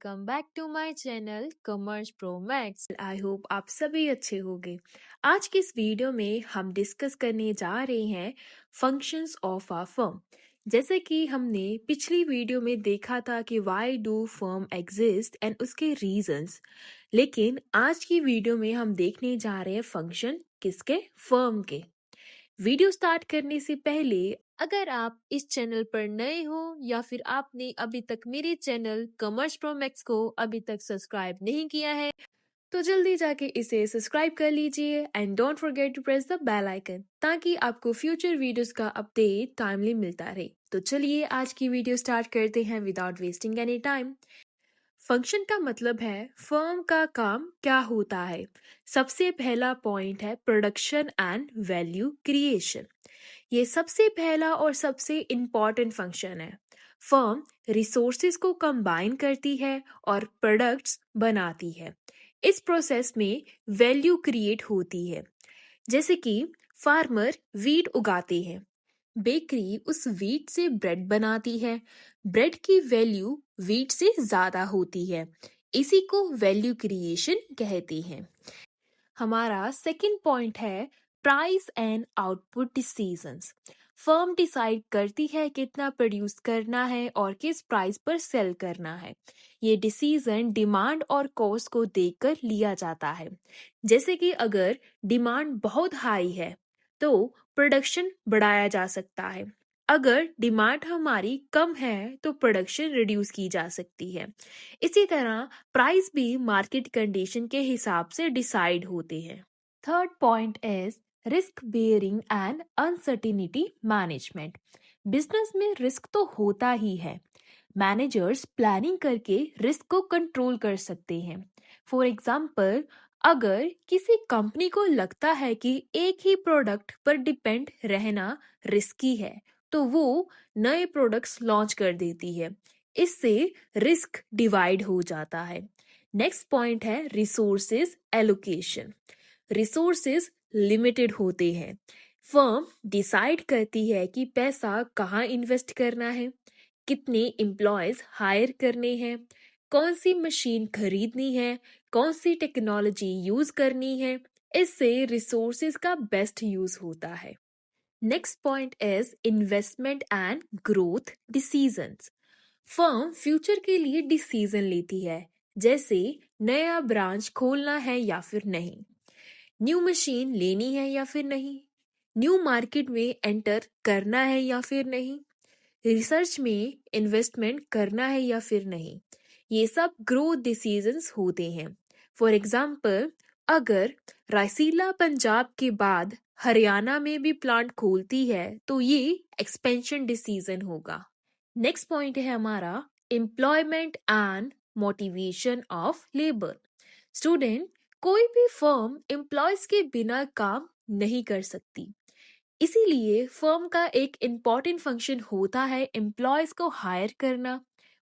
Welcome back to my channel commerce pro max. I hope आप सभी अच्छे होंगे। आज की इस वीडियो में हम डिस्कस करने जा रहे हैं फंक्शंस ऑफ अ फर्म। जैसे कि हमने पिछली वीडियो में देखा था कि why do firm exist and उसके रीजंस, लेकिन आज की वीडियो में हम देखने जा रहे हैं फंक्शन किसके, फर्म के। वीडियो स्टार्ट करने से पहले अगर आप इस चैनल पर नए हो या फिर आपने अभी तक मेरे चैनल कॉमर्स प्रो मैक्स को अभी तक सब्सक्राइब नहीं किया है तो जल्दी जाके इसे सब्सक्राइब कर लीजिए and don't forget to press the bell icon ताकि आपको फ्यूचर वीडियोस का अपडेट टाइमली मिलता रहे। तो चलिए आज की वीडियो स्टार्ट करते हैं without wasting any time. Function का मतलब है फर्म का काम क्या होता है। सबसे पहला पॉइंट है प्रोडक्शन एंड वैल्यू क्रिएशन। ये सबसे पहला और सबसे इम्पॉर्टेंट फंक्शन है। फर्म रिसोर्सेज को कंबाइन करती है और प्रोडक्ट्स बनाती है। इस प्रोसेस में वैल्यू क्रिएट होती है। जैसे कि फार्मर वीट उगाते हैं, बेकरी उस वीट से ब्रेड बनाती है, ब्रेड की वैल्यू वीट से ज़्यादा होती है, इसी को वैल्यू क्रिएशन कहते हैं। हमारा सेकंड पॉइंट है price and output decisions. Firm decide करती है कितना प्रोड्यूस करना है और किस प्राइस पर सेल करना है। ये डिसीजन डिमांड और कॉस्ट को देखकर लिया जाता है। जैसे कि अगर डिमांड बहुत हाई है तो प्रोडक्शन बढ़ाया जा सकता है। अगर डिमांड हमारी कम है तो प्रोडक्शन रिड्यूस की जा सकती है। इसी तरह प्राइस भी मार्केट कंडीशन के हिसाब से डिसाइड होते हैं। Third point is risk bearing and uncertainty management. Business में रिस्क तो होता ही है। मैनेजर्स प्लानिंग करके रिस्क को कंट्रोल कर सकते हैं। फॉर एग्जाम्पल, अगर किसी कंपनी को लगता है कि एक ही प्रोडक्ट पर डिपेंड रहना रिस्की है तो वो नए प्रोडक्ट्स लॉन्च कर देती है। इससे रिस्क डिवाइड हो जाता है। नेक्स्ट पॉइंट है रिसोर्सेज एलोकेशन। रिसोर्सेज लिमिटेड होते हैं। फर्म डिसाइड करती है कि पैसा कहाँ इन्वेस्ट करना है, कितने एम्प्लॉयज हायर करने हैं, कौन सी मशीन खरीदनी है, कौन सी टेक्नोलॉजी यूज करनी है। इससे रिसोर्सेज का बेस्ट यूज होता है। Next point is investment and growth decisions. Firm future के लिए डिसीजन लेती है, जैसे नया ब्रांच खोलना है या फिर नहीं, न्यू मशीन लेनी है या फिर नहीं, न्यू मार्केट में एंटर करना है या फिर नहीं, रिसर्च में इन्वेस्टमेंट करना है या फिर नहीं। ये सब ग्रोथ डिसीजंस होते हैं। फॉर एग्जाम्पल, अगर रायसीला पंजाब के बाद हरियाणा में भी प्लांट खोलती है तो ये एक्सपेंशन डिसीजन होगा। नेक्स्ट पॉइंट है हमारा employment and motivation of labour. Student, कोई भी फर्म एम्प्लॉयज के बिना काम नहीं कर सकती। इसीलिए फर्म का एक इम्पॉर्टेंट फंक्शन होता है एम्प्लॉयज को हायर करना,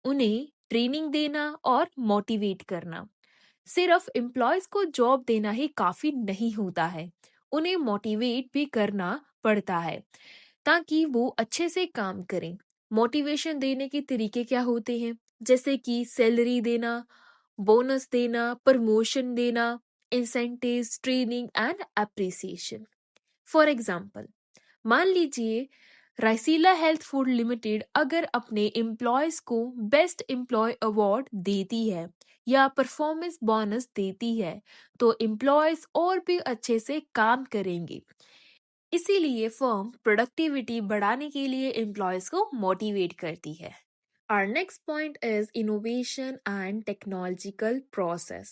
उन्हें ट्रेनिंग देना और मोटिवेट करना। सिर्फ एम्प्लॉयज को जॉब देना ही काफी नहीं होता है, उन्हें मोटिवेट भी करना पड़ता है ताकि वो अच्छे से काम करें। मोटिवेशन देने के तरीके क्या होते हैं, जैसे कि सैलरी देना, बोनस देना, प्रमोशन देना, incentives, training and appreciation. For example, मान लीजिए राइसीला हेल्थ फूड लिमिटेड अगर अपने एम्प्लॉयज को बेस्ट एम्प्लॉय अवार्ड देती है या परफॉर्मेंस बोनस देती है तो एम्प्लॉयज और भी अच्छे से काम करेंगे। इसीलिए फर्म प्रोडक्टिविटी बढ़ाने के लिए एम्प्लॉयज को मोटिवेट करती है। Our next point is innovation and technological process.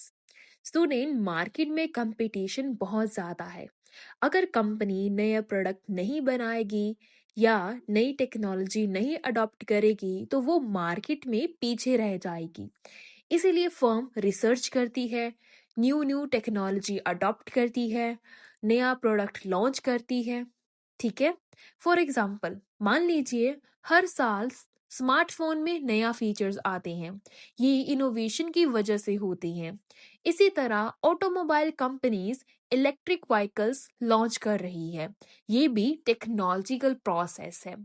Student, market में कंपटीशन बहुत ज़्यादा है। अगर कंपनी नया प्रोडक्ट नहीं बनाएगी या नई टेक्नोलॉजी नहीं अडॉप्ट करेगी तो वो मार्केट में पीछे रह जाएगी। इसीलिए फर्म रिसर्च करती है, न्यू न्यू टेक्नोलॉजी अडॉप्ट करती है, नया प्रोडक्ट लॉन्च करती है। ठीक है, फॉर एग्जाम्पल, मान लीजिए हर साल स्मार्टफोन में नया फीचर्स आते हैं, ये इनोवेशन की वजह से होते हैं। इसी तरह automobile companies electric vehicles launch कर रही है, ये भी टेक्नोलॉजिकल प्रोसेस है।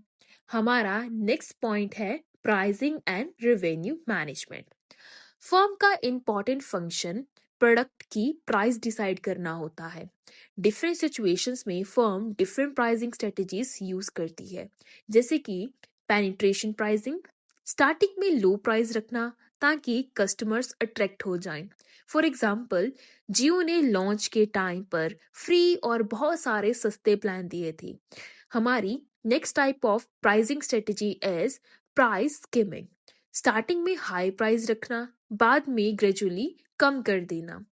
हमारा नेक्स्ट पॉइंट है pricing and revenue management. Firm का इम्पॉर्टेंट फंक्शन प्रोडक्ट की प्राइस डिसाइड करना होता है। डिफरेंट सिचुएशंस में firm different pricing strategies use करती है, जैसे कि पेनिट्रेशन प्राइसिंग, स्टार्टिंग में लो प्राइस रखना ताकि कस्टमर्स अट्रैक्ट हो जाएं। फॉर एग्जांपल, जियो ने लॉन्च के टाइम पर फ्री और बहुत सारे सस्ते प्लान दिए थे। हमारी next type of pricing strategy is price skimming. Starting में हाई प्राइस रखना, बाद में ग्रेजुअली कम कर देना,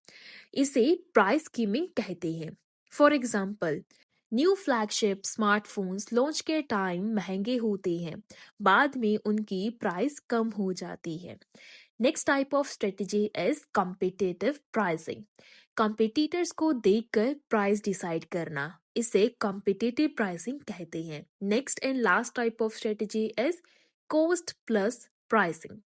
इसे प्राइस स्कीमिंग कहते हैं। For example, new flagship smartphones launch के टाइम महंगे होते हैं, बाद में उनकी प्राइस कम हो जाती है। Next type of strategy is competitive pricing. Competitors को देखकर प्राइस डिसाइड करना, इसे कॉम्पिटिटिव प्राइसिंग कहते हैं। Next and last type of strategy is cost plus pricing.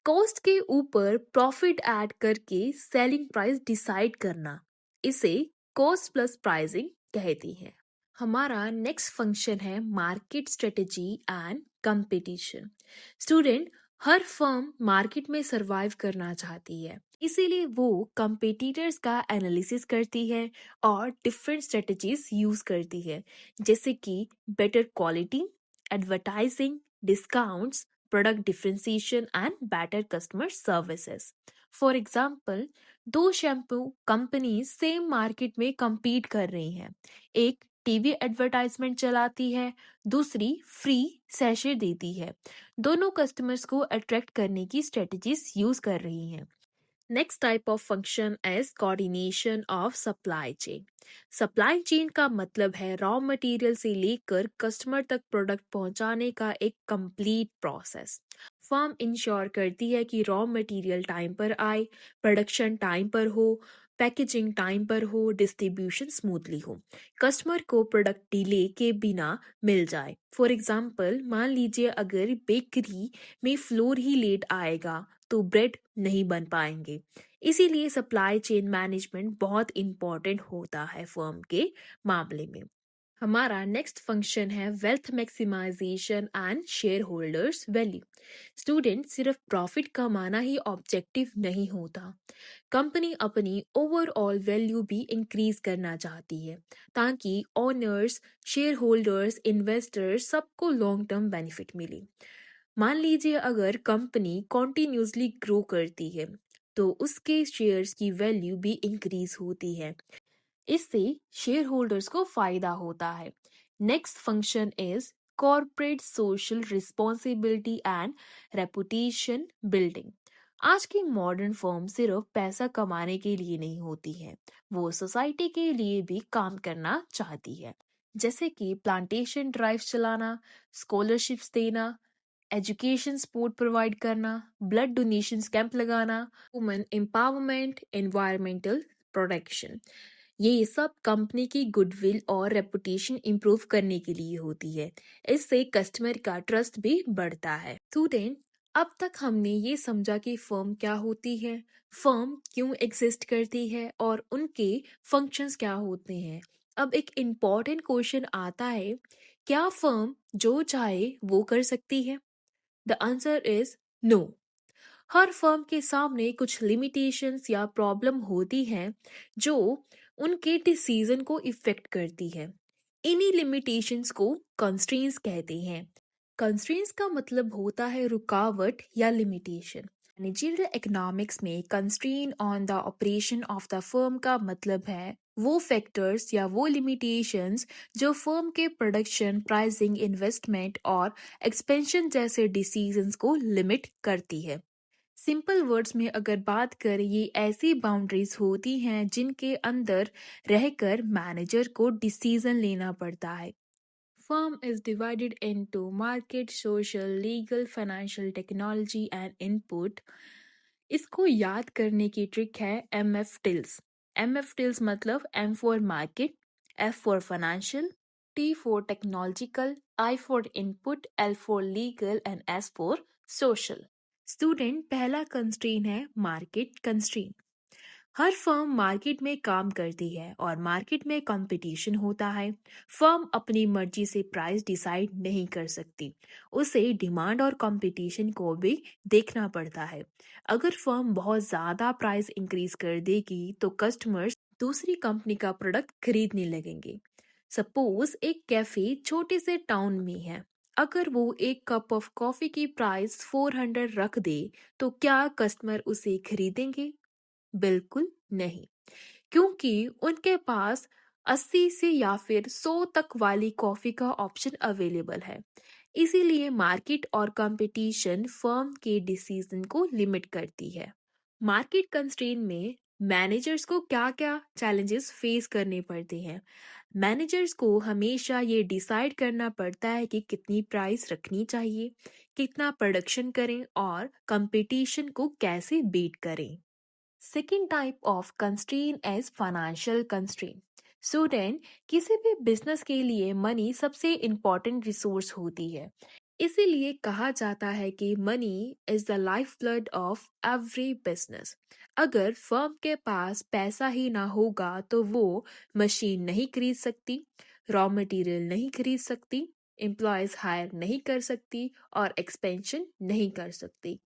Cost के ऊपर प्रॉफिट ऐड करके सेलिंग प्राइस डिसाइड करना, इसे कॉस्ट प्लस प्राइसिंग कहती है। हमारा नेक्स्ट फंक्शन है market strategy and competition. Student, her firm market में सरवाइव करना चाहती है, इसीलिए वो कंपटीटर्स का एनालिसिस करती है और डिफरेंट स्ट्रेटजीज यूज करती है, जैसे कि better quality, advertising, discounts, product differentiation and better customer services. For example, दो शैम्पू कंपनीज सेम मार्केट में compete कर रही हैं। एक टीवी एडवर्टाइजमेंट चलाती है, दूसरी फ्री सैशे देती है। दोनों कस्टमर्स को अट्रैक्ट करने की स्ट्रेटजीज यूज कर रही हैं। Next type of function is coordination of supply chain. Supply chain का मतलब है रॉ मटेरियल से लेकर कस्टमर तक प्रोडक्ट पहुंचाने का एक कंप्लीट प्रोसेस। फर्म इंश्योर करती है कि रॉ मटेरियल टाइम पर आए, प्रोडक्शन टाइम पर हो, पैकेजिंग टाइम पर हो, डिस्ट्रीब्यूशन स्मूथली हो, कस्टमर को प्रोडक्ट डिले के बिना मिल जाए। फॉर एग्जाम्पल, मान लीजिए अगर बेकरी में फ्लोर ही लेट आएगा तो ब्रेड नहीं बन पाएंगे। इसीलिए सप्लाई चेन मैनेजमेंट बहुत इंपॉर्टेंट होता है फर्म के मामले में। हमारा नेक्स्ट फंक्शन है wealth maximization and shareholders value. Student, सिर्फ प्रॉफिट कमाना ही ऑब्जेक्टिव नहीं होता। कंपनी अपनी ओवरऑल वैल्यू भी इंक्रीज करना चाहती है, ताकि ओनर्स, शेयर होल्डर्स, इन्वेस्टर्स सबको लॉन्ग टर्म बेनिफिट मिले। मान लीजिए अगर कंपनी कॉन्टिन्यूसली ग्रो करती है तो उसके शेयर्स की वैल्यू भी इंक्रीज होती है, इससे शेयर होल्डर्स को फायदा होता है। Next function is corporate social responsibility and reputation building. आज की मॉडर्न फर्म सिर्फ पैसा कमाने के लिए नहीं होती है, वो सोसाइटी के लिए भी काम करना चाहती है, जैसे कि प्लांटेशन ड्राइव चलाना, स्कॉलरशिप्स देना, एजुकेशन सपोर्ट प्रोवाइड करना, ब्लड डोनेशन कैंप लगाना, वुमेन एम्पावरमेंट, एनवायरमेंटल प्रोटेक्शन। ये सब कंपनी की गुडविल और रेपुटेशन इंप्रूव करने के लिए होती है। इससे कस्टमर का ट्रस्ट भी बढ़ता है। स्टूडेंट, अब तक हमने ये समझा कि फर्म क्या होती है, फर्म क्यों एग्जिस्ट करती है और उनके फंक्शंस क्या होते हैं। अब एक इम्पॉर्टेंट क्वेश्चन आता है, क्या फर्म जो चाहे वो कर सकती है? The answer is no. हर फर्म के सामने कुछ लिमिटेशंस या प्रॉब्लम होती हैं जो उनके डिसीजन को इफेक्ट करती है। इन्हीं लिमिटेशंस को कंस्ट्रेंट्स कहते हैं। कंस्ट्रेंट्स का मतलब होता है रुकावट या लिमिटेशन। मैनेजरियल इकोनॉमिक्स में constraint on the operation of the firm का मतलब है वो फैक्टर्स या वो लिमिटेशंस जो फर्म के प्रोडक्शन, प्राइसिंग, इन्वेस्टमेंट और एक्सपेंशन जैसे डिसीजंस को लिमिट करती है। सिंपल वर्ड्स में अगर बात करें, ये ऐसी बाउंड्रीज होती हैं जिनके अंदर रहकर मैनेजर को डिसीजन लेना पड़ता है। Firm is divided into market, social, legal, financial, technology and input. इसको याद करने की ट्रिक है MF टिल्स। MF टिल्स मतलब M for market, F for financial, T for technological, I for input, L for legal and S for social. Student, पहला constrain है market constrain. हर firm market में काम करती है और मार्केट में कंपटीशन होता है। फर्म अपनी मर्जी से प्राइस डिसाइड नहीं कर सकती। उसे डिमांड और कंपटीशन को भी देखना पड़ता है। अगर फर्म बहुत ज़्यादा प्राइस इंक्रीज कर देगी तो कस्टमर्स दूसरी कंपनी का प्रोडक्ट खरीदने लगेंगे। सपोज एक कैफे छोटे से टाउन में है। अगर वो एक कप ऑफ कॉफी की प्राइस 400 रख दे तो क्या कस्टमर उसे खरीदेंगे? बिल्कुल नहीं, क्योंकि उनके पास 80 से या फिर 100 तक वाली कॉफी का ऑप्शन अवेलेबल है। इसीलिए मार्केट और कंपटीशन फर्म के डिसीजन को लिमिट करती है। मार्केट कंस्ट्रेंट में मैनेजर्स को क्या-क्या चैलेंजेस फेस करने पड़ते हैं? मैनेजर्स को हमेशा ये डिसाइड करना पड़ता है कि कितनी प्राइस रखनी चाहिए, कितना प्रोडक्शन करें और कंपटीशन को कैसे बीट करें। Second type of constraint is financial constraint. Student, किसी भी बिजनेस के लिए मनी सबसे इम्पोर्टेंट रिसोर्स होती है। इसीलिए कहा जाता है कि money is the life blood of every business. अगर फर्म के पास पैसा ही ना होगा तो वो मशीन नहीं खरीद सकती, रॉ मटेरियल नहीं खरीद सकती, एम्प्लॉयज हायर नहीं कर सकती और एक्सपेंशन नहीं कर सकती।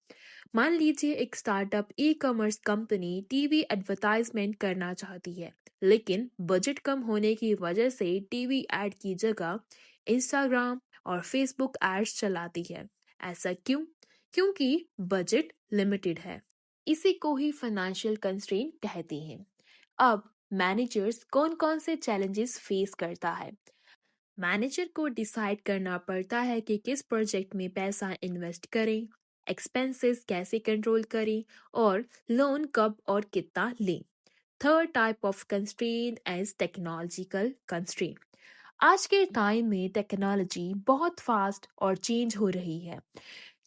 मान लीजिए एक startup e commerce company TV advertisement करना चाहती है, लेकिन बजट कम होने की वजह से टीवी एड की जगह इंस्टाग्राम और फेसबुक एड्स चलाती है। ऐसा क्यों? क्योंकि बजट लिमिटेड है। इसी को ही फाइनेंशियल कंस्ट्रेंट कहते हैं। अब मैनेजर्स कौन कौन से चैलेंजेस फेस करता है? मैनेजर को डिसाइड करना पड़ता है कि किस प्रोजेक्ट में पैसा इन्वेस्ट करें, एक्सपेंसेस कैसे कंट्रोल करें और लोन कब और कितना लें। Third type of constraint as technological constraint. आज के टाइम में टेक्नोलॉजी बहुत फास्ट और चेंज हो रही है।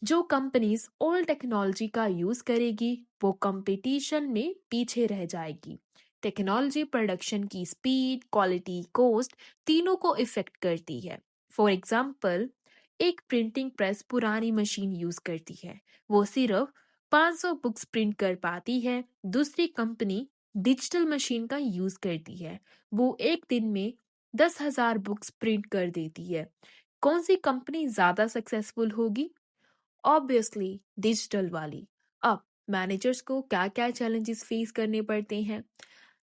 जो कंपनीज ओल्ड टेक्नोलॉजी का यूज करेगी वो कंपटीशन में पीछे रह जाएगी। टेक्नोलॉजी प्रोडक्शन की स्पीड, क्वालिटी, कॉस्ट तीनों को इफेक्ट करती है। फॉर एग्जाम्पल, एक प्रिंटिंग प्रेस पुरानी मशीन यूज करती है, वो सिर्फ 500 बुक्स प्रिंट कर पाती है। दूसरी कंपनी डिजिटल मशीन का यूज करती है, वो एक दिन में 10,000 बुक्स प्रिंट कर देती है। कौन सी कंपनी ज्यादा सक्सेसफुल होगी? ऑब्वियसली डिजिटल वाली। अब मैनेजर्स को क्या क्या चैलेंजेस फेस करने पड़ते हैं?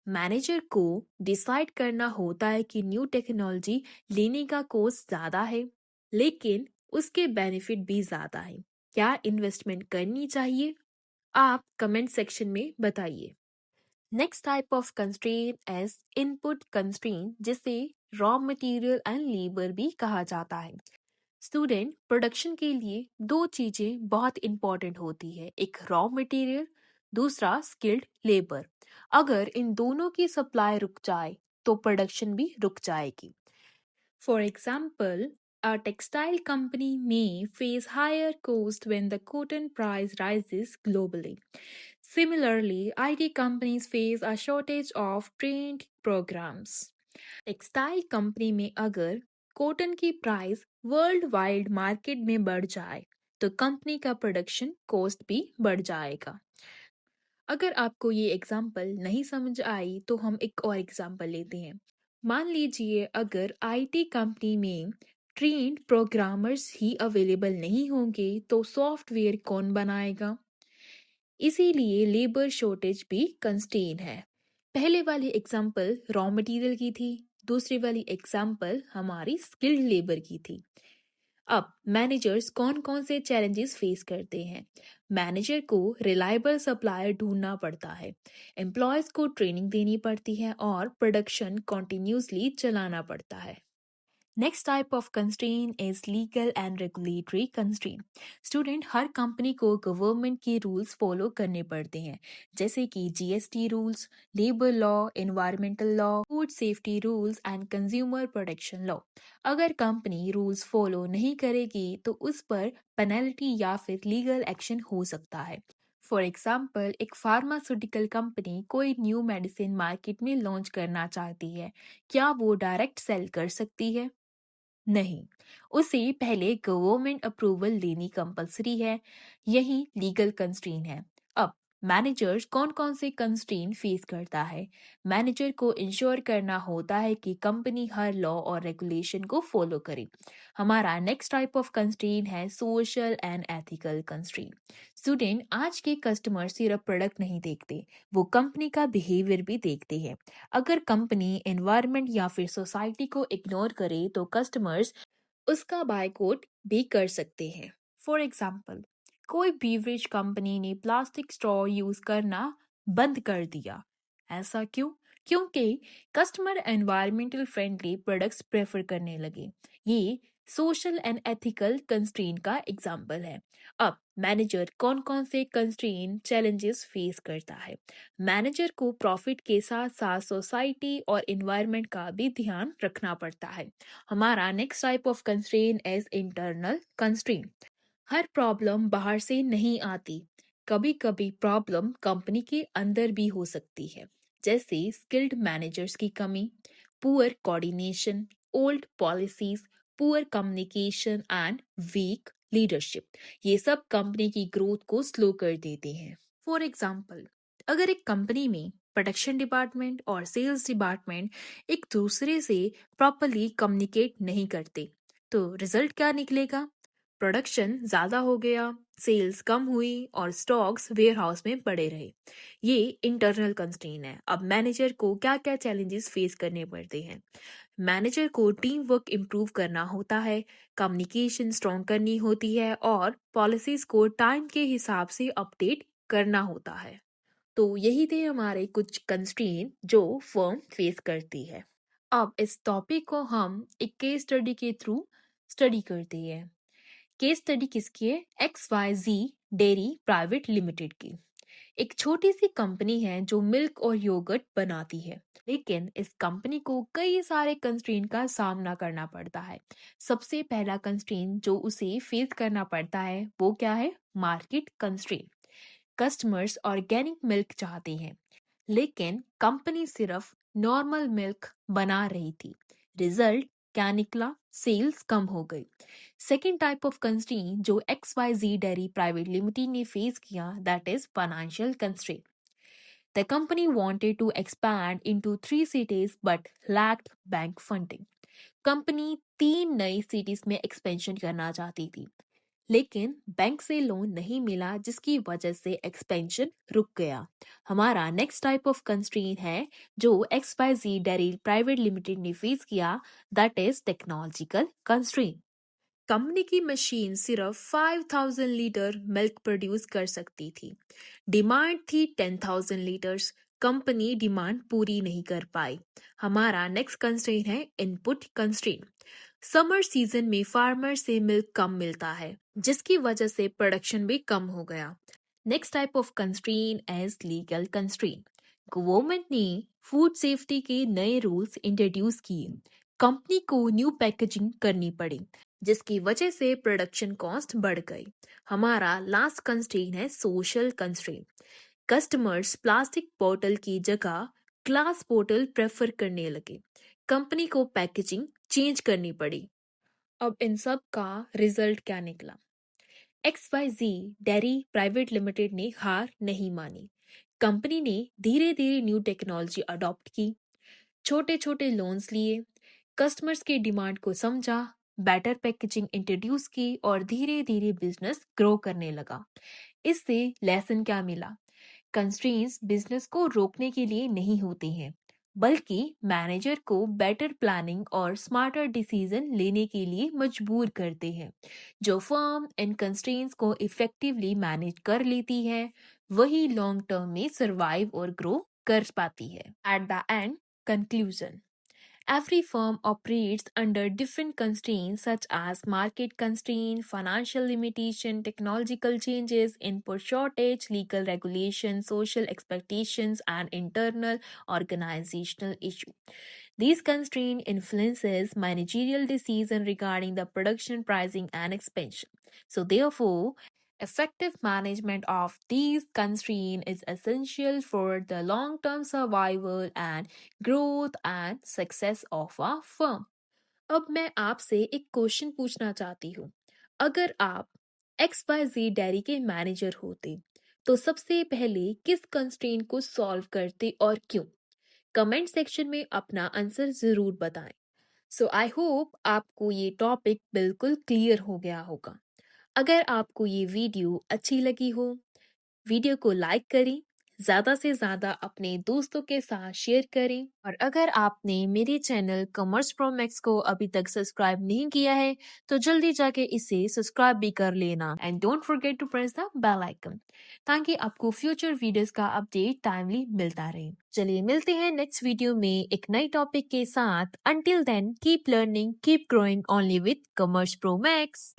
मैनेजर को डिसाइड करना होता है कि न्यू टेक्नोलॉजी लेने का कॉस्ट ज़्यादा है, लेकिन उसके बेनिफिट भी ज़्यादा है। क्या इन्वेस्टमेंट करनी चाहिए? आप कमेंट सेक्शन में बताइए। Next type of constraint as input constraint, जिसे रॉ मटेरियल एंड लेबर भी कहा जाता है। स्टूडेंट, प्रोडक्शन के लिए दो चीजें बहुत इंपॉर्टेंट होती है, एक रॉ मटेरियल, दूसरा स्किल्ड लेबर। अगर इन दोनों की सप्लाई रुक जाए तो प्रोडक्शन भी रुक जाएगी। For example, a textile company may face higher cost when the cotton price rises globally. Similarly, IT companies face a shortage of trained programs. Textile company में अगर कॉटन की प्राइस वर्ल्ड वाइड मार्केट में बढ़ जाए तो company का production cost भी बढ़ जाएगा। अगर आपको ये एग्जाम्पल नहीं समझ आई तो हम एक और एग्जाम्पल लेते हैं। मान लीजिए अगर आईटी कंपनी में ट्रेन्ड प्रोग्रामर्स ही अवेलेबल नहीं होंगे तो सॉफ्टवेयर कौन बनाएगा? इसीलिए लेबर शॉर्टेज भी कंस्ट्रेन है। पहले वाली एग्जाम्पल रॉ मटेरियल की थी, दूसरी वाली एग्जाम्पल हमारी स्किल्ड लेबर की थी। अब मैनेजर्स कौन कौन से चैलेंजेस फेस करते हैं? मैनेजर को रिलायबल सप्लायर ढूंढना पड़ता है, एम्प्लॉयज को ट्रेनिंग देनी पड़ती है और प्रोडक्शन कॉन्टिन्यूसली चलाना पड़ता है। Next type of constraint is legal and regulatory constraint. Student, her company को गवर्नमेंट के रूल्स फॉलो करने पड़ते हैं, जैसे कि GST rules, labour law, environmental law, food safety rules and consumer protection law. अगर कंपनी रूल्स फॉलो नहीं करेगी तो उस पर पेनल्टी या फिर लीगल एक्शन हो सकता है। फॉर एग्जाम्पल, एक फार्मास्यूटिकल कंपनी कोई न्यू मेडिसिन मार्केट में लॉन्च करना चाहती है, क्या वो डायरेक्ट सेल कर सकती है? नहीं, उसे पहले गवर्नमेंट अप्रूवल लेनी कंपलसरी है। यही लीगल कंस्ट्रेंट है। अब मैनेजर्स कौन कौन से कंस्ट्रेंट फेस करता है? मैनेजर को इंश्योर करना होता है कि कंपनी हर लॉ और रेगुलेशन को फॉलो करे। हमारा नेक्स्ट टाइप ऑफ कंस्ट्रेंट है social and ethical constraint. Student, आज के कस्टमर सिर्फ प्रोडक्ट नहीं देखते, वो कंपनी का बिहेवियर भी देखते हैं। अगर कंपनी एनवायरनमेंट या फिर सोसाइटी को इग्नोर करे तो कस्टमर्स उसका बायकॉट भी कर सकते हैं। फॉर एग्जाम्पल, कोई बीवरेज कंपनी ने प्लास्टिक स्ट्रॉ यूज करना बंद कर दिया। ऐसा क्यों? क्योंकि customer environmental friendly products prefer करने लगे। ये सोशल एंड एथिकल कंस्ट्रेंट का एग्जाम्पल है। अब मैनेजर कौन कौन से कंस्ट्रेंट चैलेंजेस फेस करता है? मैनेजर को प्रॉफिट के साथ साथ सोसाइटी और एनवायरनमेंट का भी ध्यान रखना पड़ता है। हमारा next type of constraint is internal constraint. Her problem बाहर से नहीं आती, कभी कभी प्रॉब्लम कंपनी के अंदर भी हो सकती है, जैसे स्किल्ड मैनेजर्स की कमी, poor coordination, old policies, poor communication and weak leadership. ये सब कंपनी की ग्रोथ को स्लो कर देते हैं। फॉर एग्जाम्पल, अगर एक कंपनी में प्रोडक्शन डिपार्टमेंट और सेल्स डिपार्टमेंट एक दूसरे से प्रॉपरली कम्युनिकेट नहीं करते, तो रिजल्ट क्या निकलेगा? प्रोडक्शन ज़्यादा हो गया, सेल्स कम हुई और स्टॉक्स वेयरहाउस में पड़े रहे। ये इंटरनल कंस्ट्रेंट है। अब मैनेजर को क्या क्या चैलेंजेस फेस करने पड़ते हैं? मैनेजर को टीम वर्क इम्प्रूव करना होता है, कम्युनिकेशन स्ट्रॉन्ग करनी होती है और पॉलिसीज को टाइम के हिसाब से अपडेट करना होता है। तो यही थे हमारे कुछ कंस्ट्रेंट जो फर्म फेस करती है। अब इस टॉपिक को हम एक केस स्टडी के थ्रू स्टडी करते हैं। केस स्टडी किसकी है? XYZ डेयरी प्राइवेट लिमिटेड की। एक छोटी सी कंपनी है जो मिल्क और योगर्ट बनाती है, लेकिन इस कंपनी को कई सारे कंस्ट्रेंट का सामना करना पड़ता है। सबसे पहला कंस्ट्रेंट जो उसे फेस करना पड़ता है वो क्या है? Market constraint. Customers organic milk चाहते हैं, लेकिन कंपनी सिर्फ नॉर्मल मिल्क बना रही थी। रिजल्ट क्या निकला? सेल्स कम हो गई। सेकेंड टाइप ऑफ कंस्ट्रेंट जो XYZ डेयरी प्राइवेट लिमिटेड ने फेस किया, that is financial constraint. The company wanted to expand into 3 cities but lacked bank funding. Company 3 नई सिटीज में एक्सपेंशन करना चाहती थी, लेकिन बैंक से लोन नहीं मिला, जिसकी वजह से एक्सपेंशन रुक गया। हमारा नेक्स्ट टाइप ऑफ कंस्ट्रेंट है जो XYZ डेयरी प्राइवेट लिमिटेड ने फेस किया, that is technological constraint. Company की मशीन सिर्फ 5000 लीटर मिल्क प्रोड्यूस कर सकती थी। डिमांड थी 10,000 लीटर्स। कंपनी डिमांड पूरी नहीं कर पाई। हमारा नेक्स्ट कंस्ट्रेंट है इनपुट कंस्ट्रेंट। समर सीजन में फार्मर से मिल्क कम मिलता है, जिसकी वजह से प्रोडक्शन भी कम हो गया। Next type of constraint as legal constraint. Government ने फूड सेफ्टी के नए रूल्स इंट्रोड्यूस किए। कंपनी को न्यू पैकेजिंग करनी पड़ी, जिसकी वजह से प्रोडक्शन कॉस्ट बढ़ गई। हमारा लास्ट कंस्ट्रेंट है सोशल कंस्ट्रेंट। कस्टमर्स प्लास्टिक बोतल की जगह ग्लास बोतल प्रेफर करने लगे। कंपनी को पैकेजिंग चेंज करनी पड़ी। अब इन सब का रिजल्ट क्या निकला? XYZ डेयरी प्राइवेट लिमिटेड ने हार नहीं मानी। कंपनी ने धीरे धीरे न्यू टेक्नोलॉजी अडॉप्ट की, छोटे छोटे लोन्स लिए, कस्टमर्स की डिमांड को समझा, बेटर पैकेजिंग इंट्रोड्यूस की और धीरे धीरे बिजनेस ग्रो करने लगा। इससे लेसन क्या मिला? कंस्ट्रेंट्स बिजनेस को रोकने के लिए नहीं होते हैं, बल्कि मैनेजर को बेटर प्लानिंग और स्मार्टर डिसीजन लेने के लिए मजबूर करते हैं। जो फर्म इन कंस्ट्रेंट्स को इफेक्टिवली मैनेज कर लेती है, वही लॉन्ग टर्म में सरवाइव और ग्रो कर पाती है। At the end, conclusion. Every firm operates under different constraints such as market constraint, financial limitation, technological changes, input shortage, legal regulation, social expectations, and internal organizational issue. These constraints influences managerial decision regarding the production, pricing, and expansion. So therefore, effective management of these constraints is essential for the long-term survival and growth and success of a firm. अब मैं आपसे एक question पूछना चाहती हूँ। अगर आप XYZ dairy के मैनेजर होते, तो सबसे पहले किस कंस्ट्रेंट को सॉल्व करते और क्यों? कमेंट सेक्शन में अपना आंसर ज़रूर बताएं। सो आई होप आपको ये टॉपिक बिल्कुल क्लियर हो गया होगा। अगर आपको ये वीडियो अच्छी लगी हो, वीडियो को लाइक करें, ज़्यादा से ज़्यादा अपने दोस्तों के साथ शेयर करें और अगर आपने मेरे चैनल कॉमर्स प्रो मैक्स को अभी तक सब्सक्राइब नहीं किया है तो जल्दी जाके इसे सब्सक्राइब भी कर लेना and don't forget to press the bell icon ताकि आपको फ्यूचर वीडियोस का अपडेट टाइमली मिलता रहे। चलिए मिलते हैं नेक्स्ट वीडियो में एक नई टॉपिक के साथ। Until then keep learning, keep growing only with commerce pro max.